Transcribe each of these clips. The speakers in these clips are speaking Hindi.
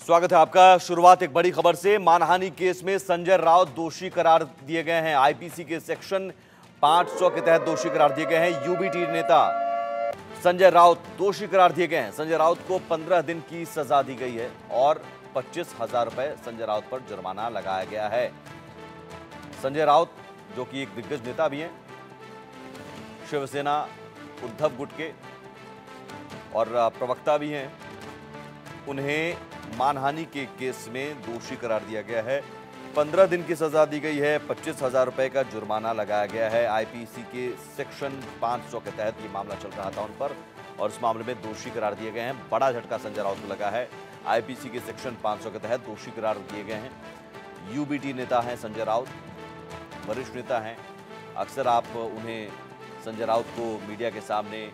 स्वागत है आपका। शुरुआत एक बड़ी खबर से। मानहानि केस में संजय राउत दोषी करार दिए गए हैं। आईपीसी के सेक्शन 500 के तहत दोषी करार दिए गए हैं। यूबीटी नेता संजय राउत दोषी करार दिए गए हैं। संजय राउत को 15 दिन की सजा दी गई है और 25,000 रुपए संजय राउत पर जुर्माना लगाया गया है। संजय राउत जो कि एक दिग्गज नेता भी हैं, शिवसेना उद्धव गुट के और प्रवक्ता भी हैं, उन्हें मानहानि के केस में दोषी करार दिया गया है। 15 दिन की सजा दी गई है, 25,000 रुपए का जुर्माना लगाया गया है। आईपीसी के सेक्शन 500 के तहत ये मामला चल रहा था उन पर और इस मामले में दोषी करार दिए गए हैं। बड़ा झटका संजय राउत को लगा है। आईपीसी के सेक्शन 500 के तहत दोषी करार दिए गए हैं। यूबीटी नेता हैं संजय राउत, वरिष्ठ नेता हैं। अक्सर आप उन्हें संजय राउत को मीडिया के सामने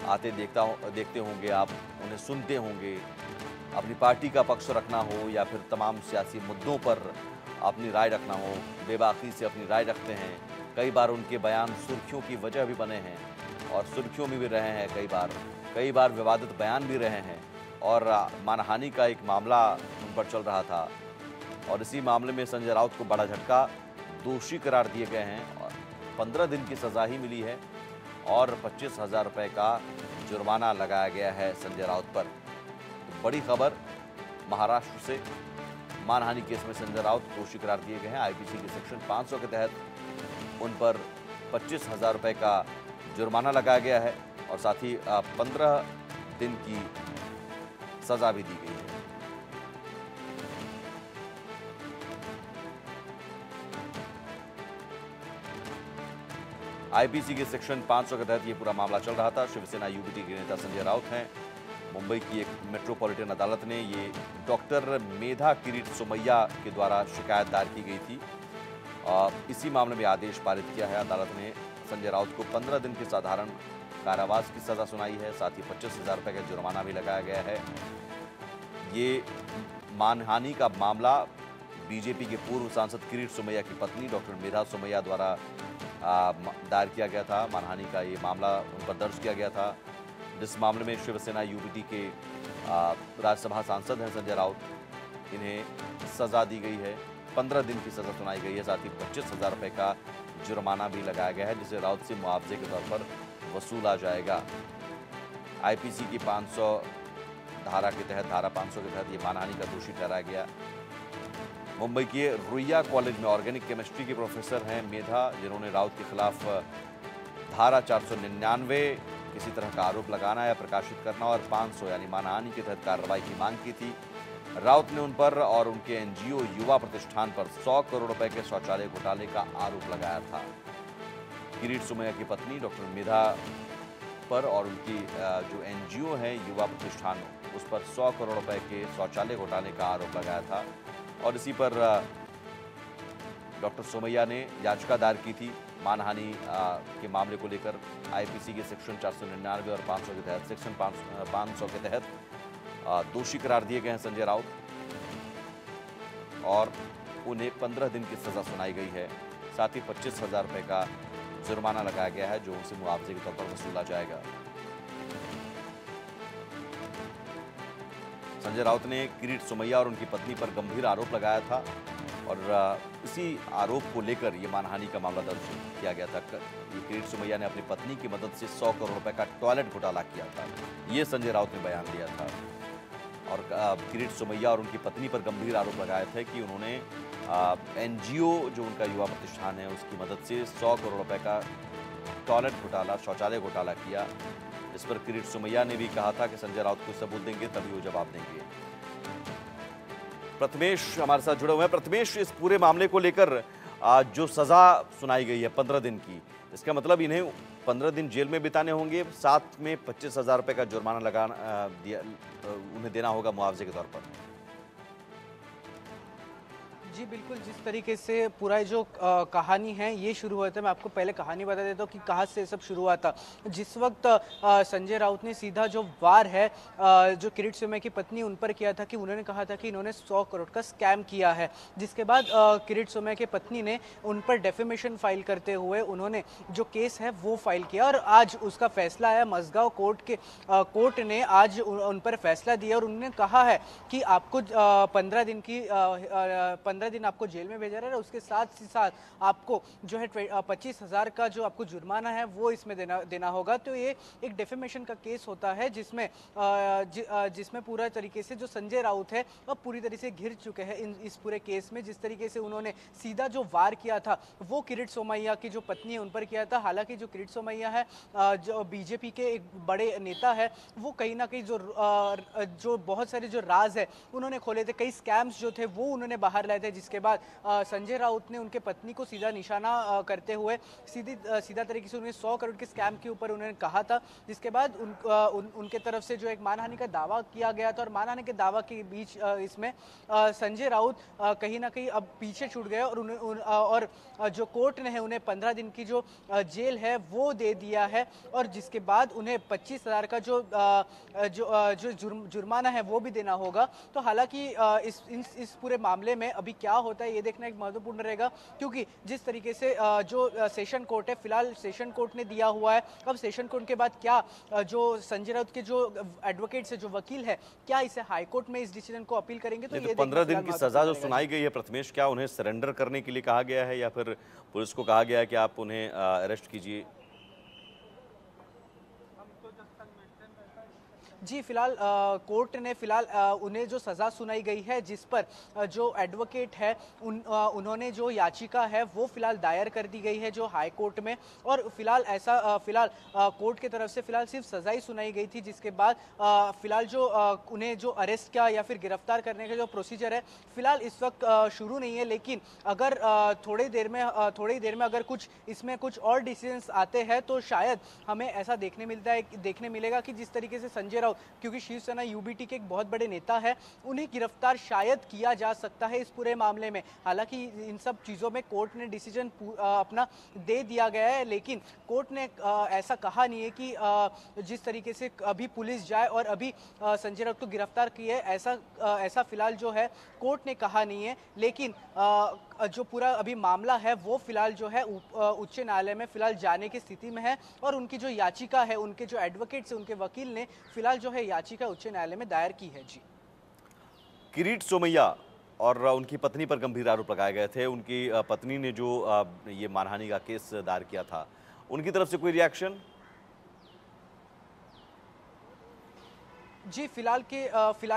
आते देखते होंगे, आप उन्हें सुनते होंगे। अपनी पार्टी का पक्ष रखना हो या फिर तमाम सियासी मुद्दों पर अपनी राय रखना हो, बेबाकी से अपनी राय रखते हैं। कई बार उनके बयान सुर्खियों की वजह भी बने हैं और सुर्खियों में भी रहे हैं। कई बार विवादित बयान भी रहे हैं और मानहानि का एक मामला उन पर चल रहा था और इसी मामले में संजय राउत को बड़ा झटका, दोषी करार दिए गए हैं और 15 दिन की सजा ही मिली है और 25,000 रुपए का जुर्माना लगाया गया है संजय राउत पर। तो बड़ी खबर महाराष्ट्र से। मानहानि केस में संजय राउत दोषी करार दिए गए हैं। आईपीसी के सेक्शन 500 के तहत उन पर 25,000 रुपए का जुर्माना लगाया गया है और साथ ही 15 दिन की सजा भी दी गई है। आईपीसी के सेक्शन 500 के तहत ये पूरा मामला चल रहा था। शिवसेना यूबीटी के नेता संजय राउत हैं। मुंबई की एक मेट्रोपॉलिटन अदालत ने ये डॉक्टर मेधा किरीट सोमैया के द्वारा शिकायत दायर की गई थी। इसी मामले में आदेश पारित किया है। अदालत ने संजय राउत को 15 दिन की साधारण कारावास की सजा सुनाई है। साथ ही 25,000 रुपए का जुर्माना भी लगाया गया है। ये मानहानि का मामला बीजेपी के पूर्व सांसद किरीट सोमैया की पत्नी डॉक्टर मेधा सोमैया द्वारा दायर किया गया था। मानहानि का ये मामला उन पर दर्ज किया गया था, जिस मामले में शिवसेना यूबीटी के राज्यसभा सांसद हैं संजय राउत। इन्हें सजा दी गई है, 15 दिन की सजा सुनाई गई है। साथ ही 25,000 रुपए का जुर्माना भी लगाया गया है, जिसे राउत से मुआवजे के तौर पर वसूला जाएगा। आईपीसी की 500 धारा के तहत, धारा 500 के तहत ये मानहानि का दोषी ठहराया गया। मुंबई के रुइया कॉलेज में ऑर्गेनिक केमिस्ट्री के प्रोफेसर हैं मेधा, जिन्होंने राउत के खिलाफ धारा 499 किसी तरह का आरोप लगाना या प्रकाशित करना और 500 यानी मानहानि के तहत कार्रवाई की मांग की थी। राउत ने उन पर और उनके एनजीओ युवा प्रतिष्ठान पर 100 करोड़ रुपए के शौचालय घोटाले का आरोप लगाया था। किरीट सोमैया की पत्नी डॉक्टर मेधा पर और उनकी जो एनजीओ है युवा प्रतिष्ठान, उस पर 100 करोड़ रुपए के शौचालय घोटाले का आरोप लगाया था और इसी पर डॉक्टर सोमैया ने याचिका दायर की थी। मानहानि के मामले को लेकर आईपीसी के सेक्शन 499 और 500 के तहत, सेक्शन 500 के तहत दोषी करार दिए गए हैं संजय राउत और उन्हें 15 दिन की सजा सुनाई गई है। साथ ही 25,000 रुपए का जुर्माना लगाया गया है, जो उनसे मुआवजे के तौर पर वसूला जाएगा। संजय राउत ने किरीट सोमैया और उनकी पत्नी पर गंभीर आरोप लगाया था और इसी आरोप को लेकर ये मानहानि का मामला दर्ज किया गया था। ये किरीट सोमैया ने अपनी पत्नी की मदद से 100 करोड़ रुपए का टॉयलेट घोटाला किया था, ये संजय राउत ने बयान दिया था। और किरीट सोमैया और उनकी पत्नी पर गंभीर आरोप लगाए थे कि उन्होंने एनजीओ जो उनका युवा प्रतिष्ठान है उसकी मदद से 100 करोड़ रुपए का टॉयलेट घोटाला, शौचालय घोटाला किया। इस पर किरीट सोमैया ने भी कहा था कि संजय राउत को सबूत देंगे तभी वो जवाब देंगे। प्रथमेश हमारे साथ जुड़े हुए हैं। प्रथमेश, इस पूरे मामले को लेकर जो सजा सुनाई गई है 15 दिन की, इसका मतलब इन्हें 15 दिन जेल में बिताने होंगे, साथ में 25,000 रुपए का जुर्माना उन्हें देना होगा मुआवजे के तौर पर। जी बिल्कुल, जिस तरीके से पूरा जो कहानी है ये शुरू हुआ था, मैं आपको पहले कहानी बता देता हूँ कि कहाँ से सब शुरू हुआ था। जिस वक्त संजय राउत ने सीधा जो वार है जो किरीट सोमैया की पत्नी उन पर किया था कि उन्होंने कहा था कि इन्होंने 100 करोड़ का स्कैम किया है। जिसके बाद किरीट सोमैया की पत्नी ने उन पर डेफेमेशन फाइल करते हुए उन्होंने जो केस है वो फाइल किया और आज उसका फैसला आया। मझगांव कोर्ट ने आज उन पर फैसला दिया और उन्होंने कहा है कि आपको 15 दिन आपको जेल में भेजा रहा है। उसके साथ ही साथ आपको जो है 25,000 का जो आपको जुर्माना है वो इसमें देना होगा। तो ये एक डेफेमेशन का केस होता है जिसमें पूरा तरीके से जो संजय राउत है अब पूरी तरीके से घिर चुके हैं इस पूरे केस में। जिस तरीके से उन्होंने सीधा जो वार किया था वो किरीट सोमैया की जो पत्नी है उन पर किया था। हालांकि जो किरीट सोमैया है जो बीजेपी के एक बड़े नेता है, वो कहीं ना कहीं जो बहुत सारे जो राज है उन्होंने खोले थे, कई स्कैम्स जो थे वो उन्होंने बाहर लाए थे। जिसके बाद संजय राउत ने उनके पत्नी को सीधा निशाना करते हुए सीधा तरीके से उन्हें 100 करोड़ के स्कैम के ऊपर उन्होंने कहा था। जिसके बाद उनके तरफ से जो एक मानहानि का दावा किया गया था और मानहानि के दावा के बीच इसमें संजय राउत कहीं ना कहीं अब पीछे छूट गए और जो कोर्ट ने है उन्हें 15 दिन की जो जेल है वो दे दिया है और जिसके बाद उन्हें 25,000 का जो जुर्माना है वो भी देना होगा। तो हालांकि इस पूरे मामले में अभी क्या होता है ये देखना एक महत्वपूर्ण रहेगा, क्योंकि जिस तरीके से जो सेशन कोर्ट है, फिलहाल सेशन कोर्ट ने दिया हुआ है। अब सेशन कोर्ट के बाद क्या जो संजय राउत के जो एडवोकेट्स है, जो वकील है, क्या इसे हाई कोर्ट में इस डिसीजन को अपील करेंगे? तो ये 15 दिन की सजा जो सुनाई गई है प्रथमेश, क्या उन्हें सरेंडर करने के लिए कहा गया है या फिर पुलिस को कहा गया है कि आप उन्हें अरेस्ट कीजिए? जी फिलहाल कोर्ट ने फिलहाल उन्हें जो सज़ा सुनाई गई है, जिस पर जो एडवोकेट है उन्होंने जो याचिका है वो फिलहाल दायर कर दी गई है जो हाई कोर्ट में। और फिलहाल फिलहाल कोर्ट की तरफ से फिलहाल सिर्फ सज़ा ही सुनाई गई थी। जिसके बाद फिलहाल जो उन्हें जो अरेस्ट किया या फिर गिरफ्तार करने का जो प्रोसीजर है फिलहाल इस वक्त शुरू नहीं है। लेकिन अगर थोड़ी देर में अगर कुछ इसमें कुछ और डिसीजंस आते हैं तो शायद हमें ऐसा देखने मिलेगा कि जिस तरीके से संजय राउत, क्योंकि शिवसेना यूबीटी के एक बहुत बड़े नेता है, उन्हें गिरफ्तार शायद किया जा सकता है इस पूरे मामले में। हालांकि इन सब चीज़ों में कोर्ट ने डिसीजन अपना दे दिया गया है, लेकिन कोर्ट ने ऐसा कहा नहीं है कि जिस तरीके से अभी पुलिस जाए और अभी संजय राउत को गिरफ्तार किए, ऐसा फिलहाल जो है कोर्ट ने कहा नहीं है। लेकिन जो पूरा अभी मामला है वो फिलहाल जो है उच्च न्यायालय में फिलहाल जाने की स्थिति में है और उनकी जो याचिका है, उनके जो एडवोकेट्स उनके वकील ने फिलहाल जो है याचिका उच्च न्यायालय में दायर की है। जी, किरीट सोमैया और उनकी पत्नी पर गंभीर आरोप लगाए गए थे। उनकी पत्नी ने जो ये मानहानि का केस दायर किया था, उनकी तरफ से कोई रिएक्शन? जी फिलहाल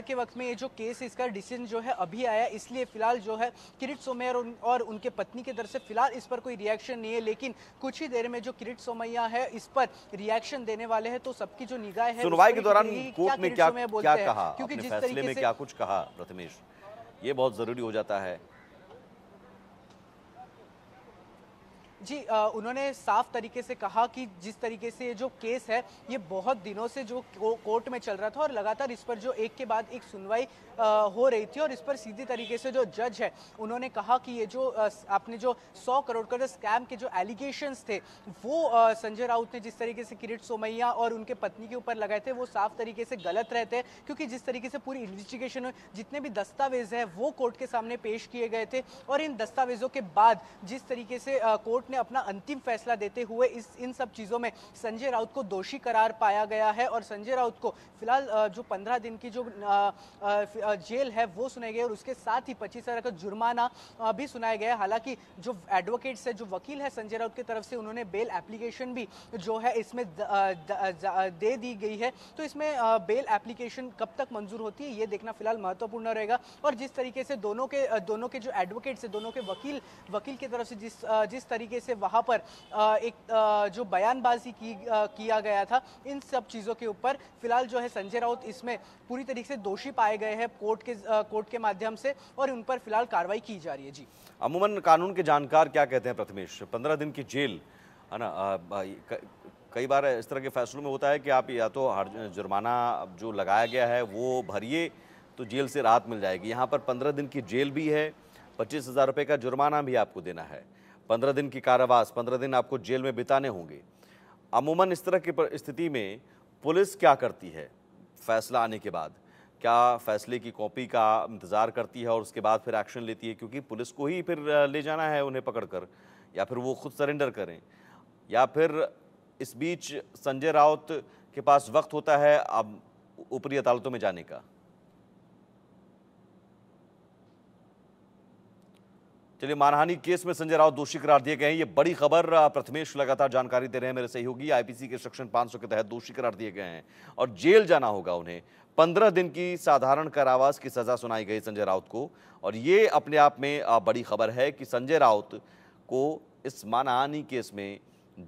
के वक्त में ये जो केस है इसका डिसीजन जो है अभी आया, इसलिए फिलहाल जो है किरीट सोमैया और उनके पत्नी की तरफ से फिलहाल इस पर कोई रिएक्शन नहीं है। लेकिन कुछ ही देर में जो किरीट सोमैया है इस पर रिएक्शन देने वाले हैं, तो सबकी जो निगाह है सुनवाई के दौरान कोर्ट ने क्या कहा, क्योंकि अपने जिस फैसले तरीके में से क्या कुछ कहा प्रथमेश, ये बहुत जरूरी हो जाता है। जी उन्होंने साफ तरीके से कहा कि जिस तरीके से ये जो केस है ये बहुत दिनों से जो कोर्ट में चल रहा था और लगातार इस पर जो एक के बाद एक सुनवाई हो रही थी और इस पर सीधी तरीके से जो जज है उन्होंने कहा कि ये जो आपने जो 100 करोड़ का जो स्कैम के जो एलिगेशंस थे वो संजय राउत ने जिस तरीके से किरीट सोमैया और उनके पत्नी के ऊपर लगाए थे वो साफ तरीके से गलत रहते हैं। क्योंकि जिस तरीके से पूरी इन्वेस्टिगेशन में जितने भी दस्तावेज है वो कोर्ट के सामने पेश किए गए थे और इन दस्तावेजों के बाद जिस तरीके से कोर्ट ने अपना अंतिम फैसला देते हुए इन सब चीजों में संजय राउत को दोषी करार पाया गया है और संजय राउत को फिलहाल जो 15 दिन की जो जेल है वो सुनाई गई और उसके साथ ही 25,000 का जुर्माना भी सुनाया गया। हालांकि जो एडवोकेट्स है, जो वकील है संजय राउत की तरफ से, उन्होंने बेल एप्लीकेशन भी जो है इसमें दे दी गई है। तो इसमें बेल एप्लीकेशन कब तक मंजूर होती है ये देखना फिलहाल महत्वपूर्ण रहेगा। और जिस तरीके से दोनों के जो एडवोकेट्स है, दोनों के वकील की तरफ से जिस तरीके से वहां पर एक जो बयानबाजी किया गया था, इन सब चीजों के ऊपर फिलहाल जो है संजय राउत इसमें पूरी तरीके से दोषी पाए गए हैं कोर्ट के माध्यम से और उन पर फिलहाल कार्रवाई की जा रही है। जी, अमूमन कानून के जानकार क्या कहते हैं प्रथमेश, 15 दिन की जेल है ना, कई बार इस तरह के फैसलों में होता है कि आप या तो जुर्माना जो लगाया गया है वो भरिए तो जेल से राहत मिल जाएगी। यहाँ पर 15 दिन की जेल भी है, 25,000 रुपये का जुर्माना भी आपको देना है, 15 दिन की कारावास, 15 दिन आपको जेल में बिताने होंगे। अमूमन इस तरह की स्थिति में पुलिस क्या करती है? फैसला आने के बाद क्या फैसले की कॉपी का इंतज़ार करती है और उसके बाद फिर एक्शन लेती है? क्योंकि पुलिस को ही फिर ले जाना है उन्हें पकड़कर, या फिर वो खुद सरेंडर करें, या फिर इस बीच संजय राउत के पास वक्त होता है अब ऊपरी अदालतों में जाने का। चलिए, मानहानि केस में संजय राउत दोषी करार दिए गए हैं, ये बड़ी खबर। प्रथमेश लगातार जानकारी दे रहे हैं मेरे सहयोगी। आईपीसी के सेक्शन 500 के तहत दोषी करार दिए गए हैं और जेल जाना होगा उन्हें। 15 दिन की साधारण कारावास की सजा सुनाई गई संजय राउत को, और ये अपने आप में बड़ी खबर है कि संजय राउत को इस मानहानि केस में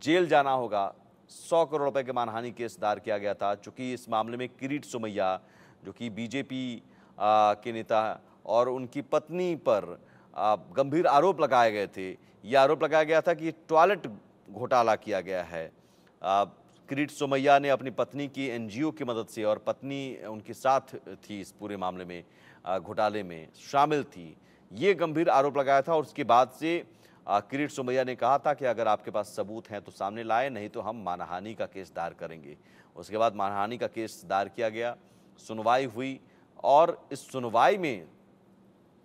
जेल जाना होगा। 100 करोड़ रुपए के मानहानि केस दायर किया गया था, चूंकि इस मामले में किरीट सोमैया, जो कि बीजेपी के नेता, और उनकी पत्नी पर गंभीर आरोप लगाए गए थे। यह आरोप लगाया गया था कि टॉयलेट घोटाला किया गया है। किरीट सोमैया ने अपनी पत्नी की एनजीओ की मदद से, और पत्नी उनके साथ थी इस पूरे मामले में, घोटाले में शामिल थी, ये गंभीर आरोप लगाया था। और उसके बाद से किरीट सोमैया ने कहा था कि अगर आपके पास सबूत हैं तो सामने लाए, नहीं तो हम मानहानि का केस दायर करेंगे। उसके बाद मानहानि का केस दायर किया गया, सुनवाई हुई, और इस सुनवाई में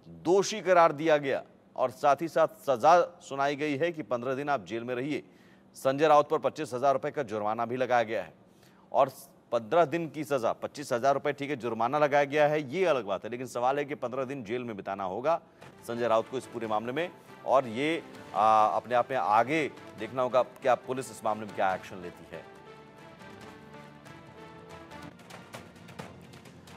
दोषी करार दिया गया और साथ ही साथ सजा सुनाई गई है कि 15 दिन आप जेल में रहिए। संजय राउत पर 25,000 रुपये का जुर्माना भी लगाया गया है, और 15 दिन की सजा, 25,000 रुपये ठीक है, जुर्माना लगाया गया है, ये अलग बात है, लेकिन सवाल है कि 15 दिन जेल में बिताना होगा संजय राउत को इस पूरे मामले में। और ये अपने आप में आगे देखना होगा कि पुलिस इस मामले में क्या एक्शन लेती है।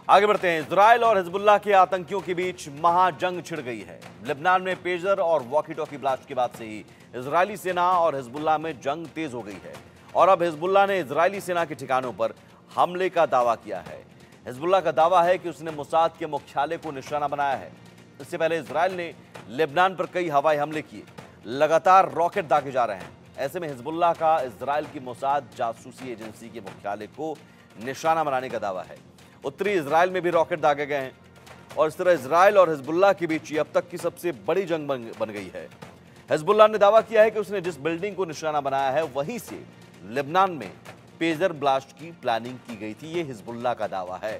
आगे बढ़ते हैं। इजराइल और हिजबुल्लाह के आतंकियों के बीच महाजंग छिड़ गई है। लेबनान में पेजर और वॉकी टॉकी ब्लास्ट के बाद से ही इजरायली सेना और हिजबुल्लाह में जंग तेज हो गई है, और अब हिजबुल्लाह ने इजरायली सेना के ठिकानों पर हमले का दावा किया है। हिजबुल्लाह का दावा है कि उसने मोसाद के मुख्यालय को निशाना बनाया है। इससे पहले इजराइल ने लेबनान पर कई हवाई हमले किए, लगातार रॉकेट दागे जा रहे हैं। ऐसे में हिजबुल्लाह का इजराइल की मोसाद जासूसी एजेंसी के मुख्यालय को निशाना बनाने का दावा है। उत्तरी इजराइल में भी रॉकेट दागे गए हैं, और इस तरह इजराइल और हिजबुल्लाह के बीच अब तक की सबसे बड़ी जंग बन गई है। हिजबुल्लाह ने दावा किया है कि उसने जिस बिल्डिंग को निशाना बनाया है वहीं से लेबनान में पेजर ब्लास्ट की प्लानिंग की गई थी। ये हिजबुल्लाह का दावा है।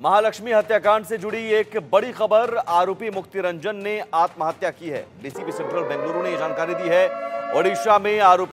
महालक्ष्मी हत्याकांड से जुड़ी एक बड़ी खबर। आरोपी मुक्ति रंजन ने आत्महत्या की है। डीसीपी सेंट्रल बेंगलुरु ने यह जानकारी दी है। ओडिशा में आरोपी